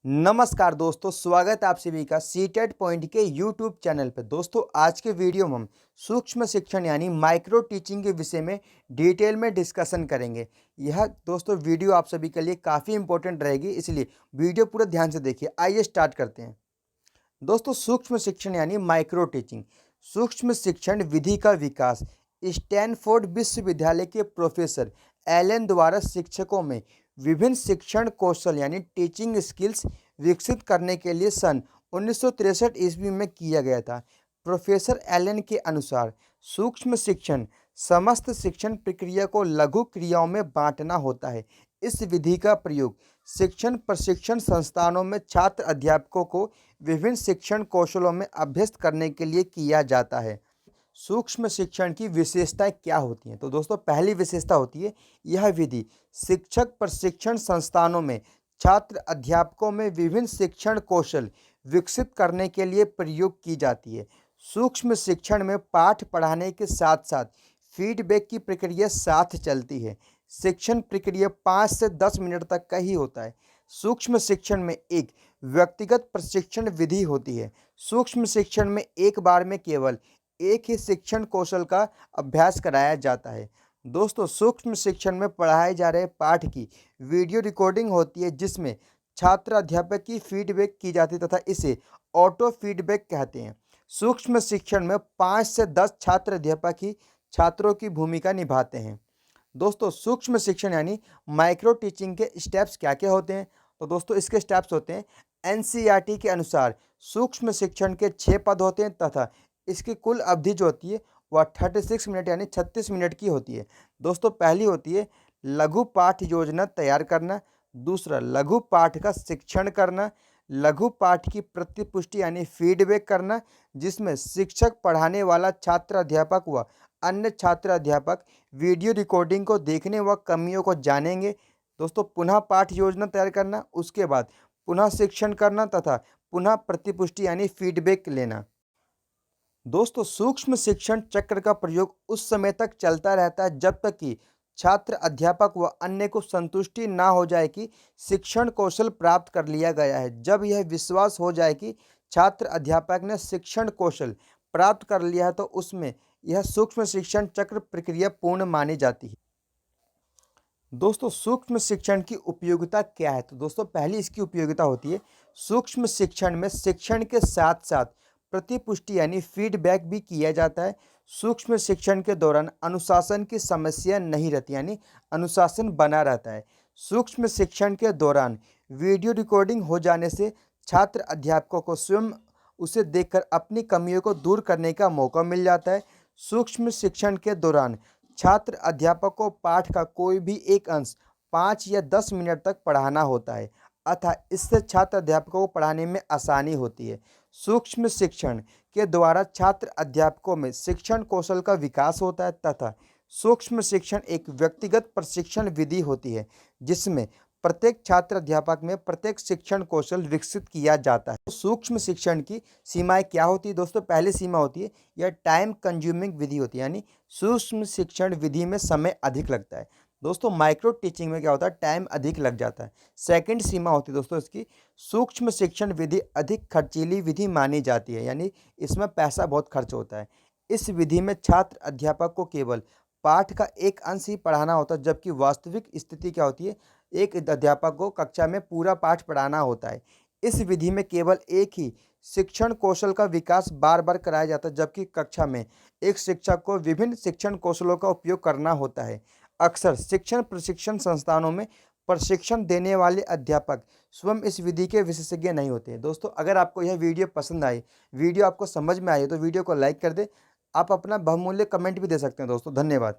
नमस्कार दोस्तों, स्वागत है आप सभी का सीटेट पॉइंट के यूट्यूब चैनल पर। दोस्तों, आज के वीडियो में हम सूक्ष्म शिक्षण यानी माइक्रो टीचिंग के विषय में डिटेल में डिस्कशन करेंगे। यह दोस्तों वीडियो आप सभी के लिए काफ़ी इंपॉर्टेंट रहेगी, इसलिए वीडियो पूरा ध्यान से देखिए। आइए स्टार्ट करते हैं। दोस्तों, सूक्ष्म शिक्षण यानी माइक्रो टीचिंग, सूक्ष्म शिक्षण विधि का विकास स्टैनफोर्ड विश्वविद्यालय के प्रोफेसर एलन द्वारा शिक्षकों में विभिन्न शिक्षण कौशल यानी टीचिंग स्किल्स विकसित करने के लिए सन 1963 ईस्वी में किया गया था। प्रोफेसर एलन के अनुसार सूक्ष्म शिक्षण समस्त शिक्षण प्रक्रिया को लघु क्रियाओं में बांटना होता है। इस विधि का प्रयोग शिक्षण प्रशिक्षण संस्थानों में छात्र अध्यापकों को विभिन्न शिक्षण कौशलों में अभ्यस्त करने के लिए किया जाता है। सूक्ष्म शिक्षण की विशेषताएं क्या होती हैं? तो दोस्तों, पहली विशेषता होती है, यह विधि शिक्षक प्रशिक्षण संस्थानों में छात्र अध्यापकों में विभिन्न शिक्षण कौशल विकसित करने के लिए प्रयोग की जाती है। सूक्ष्म शिक्षण में पाठ पढ़ाने के साथ साथ फीडबैक की प्रक्रिया साथ चलती है। शिक्षण प्रक्रिया 5 से 10 मिनट तक का ही होता है। सूक्ष्म शिक्षण में एक व्यक्तिगत प्रशिक्षण विधि होती है। सूक्ष्म शिक्षण में एक बार में केवल एक ही शिक्षण कौशल का अभ्यास कराया जाता है। दोस्तों, सूक्ष्म शिक्षण में पढ़ाए जा रहे पाठ की वीडियो रिकॉर्डिंग होती है, जिसमें छात्र अध्यापक की फीडबैक की जाती है तथा इसे ऑटो फीडबैक कहते हैं। सूक्ष्म शिक्षण में 5 से 10 छात्र अध्यापक ही छात्रों की भूमिका निभाते हैं। दोस्तों, सूक्ष्म शिक्षण यानी माइक्रो टीचिंग के स्टेप्स क्या क्या होते हैं? तो दोस्तों, इसके स्टेप्स होते हैं, एनसीईआरटी के अनुसार सूक्ष्म शिक्षण के 6 पद होते हैं तथा इसकी कुल अवधि जो होती है वह 36 मिनट यानी 36 मिनट की होती है। दोस्तों, पहली होती है लघु पाठ योजना तैयार करना। दूसरा, लघु पाठ का शिक्षण करना। लघु पाठ की प्रतिपुष्टि यानी फीडबैक करना, जिसमें शिक्षक पढ़ाने वाला छात्र अध्यापक व अन्य छात्र अध्यापक वीडियो रिकॉर्डिंग को देखने व कमियों को जानेंगे। दोस्तों, पुनः पाठ योजना तैयार करना, उसके बाद पुनः शिक्षण करना तथा पुनः प्रतिपुष्टि यानी फीडबैक लेना। दोस्तों, सूक्ष्म शिक्षण चक्र का प्रयोग उस समय तक चलता रहता है जब तक कि छात्र अध्यापक व अन्य को संतुष्टि ना हो जाए कि शिक्षण कौशल प्राप्त कर लिया गया है। जब यह विश्वास हो जाए कि छात्र अध्यापक ने शिक्षण कौशल प्राप्त कर लिया है, तो उसमें यह सूक्ष्म शिक्षण चक्र प्रक्रिया पूर्ण मानी जाती है। दोस्तों, सूक्ष्म शिक्षण की उपयोगिता क्या है? तो दोस्तों, पहली इसकी उपयोगिता होती है, सूक्ष्म शिक्षण में शिक्षण के साथ साथ प्रतिपुष्टि यानी फीडबैक भी किया जाता है। सूक्ष्म शिक्षण के दौरान अनुशासन की समस्या नहीं रहती यानी अनुशासन बना रहता है। सूक्ष्म शिक्षण के दौरान वीडियो रिकॉर्डिंग हो जाने से छात्र अध्यापकों को स्वयं उसे देखकर अपनी कमियों को दूर करने का मौका मिल जाता है। सूक्ष्म शिक्षण के दौरान छात्र अध्यापक को पाठ का कोई भी एक अंश 5 या 10 मिनट तक पढ़ाना होता है, अतः इससे छात्र अध्यापकों को पढ़ाने में आसानी होती है। सूक्ष्म शिक्षण के द्वारा छात्र अध्यापकों में शिक्षण कौशल का विकास होता है तथा सूक्ष्म शिक्षण एक व्यक्तिगत प्रशिक्षण विधि होती है, जिसमें प्रत्येक छात्र अध्यापक में प्रत्येक शिक्षण कौशल विकसित किया जाता है। सूक्ष्म शिक्षण की सीमाएं क्या होती है? दोस्तों, पहली सीमा होती है, यह टाइम कंज्यूमिंग विधि होती है यानी सूक्ष्म शिक्षण विधि में समय अधिक लगता है। दोस्तों, माइक्रो टीचिंग में क्या होता है, टाइम अधिक लग जाता है। सेकंड सीमा होती है दोस्तों इसकी, सूक्ष्म शिक्षण विधि अधिक खर्चीली विधि मानी जाती है यानी इसमें पैसा बहुत खर्च होता है। इस विधि में छात्र अध्यापक को केवल पाठ का एक अंश ही पढ़ाना होता है, जबकि वास्तविक स्थिति क्या होती है, एक अध्यापक को कक्षा में पूरा पाठ पढ़ाना होता है। इस विधि में केवल एक ही शिक्षण कौशल का विकास बार बार कराया जाता है, जबकि कक्षा में एक शिक्षक को विभिन्न शिक्षण कौशलों का उपयोग करना होता है। अक्सर शिक्षण प्रशिक्षण संस्थानों में प्रशिक्षण देने वाले अध्यापक स्वयं इस विधि के विशेषज्ञ नहीं होते हैं। दोस्तों, अगर आपको यह वीडियो पसंद आई, वीडियो आपको समझ में आई, तो वीडियो को लाइक कर दे। आप अपना बहुमूल्य कमेंट भी दे सकते हैं। दोस्तों, धन्यवाद।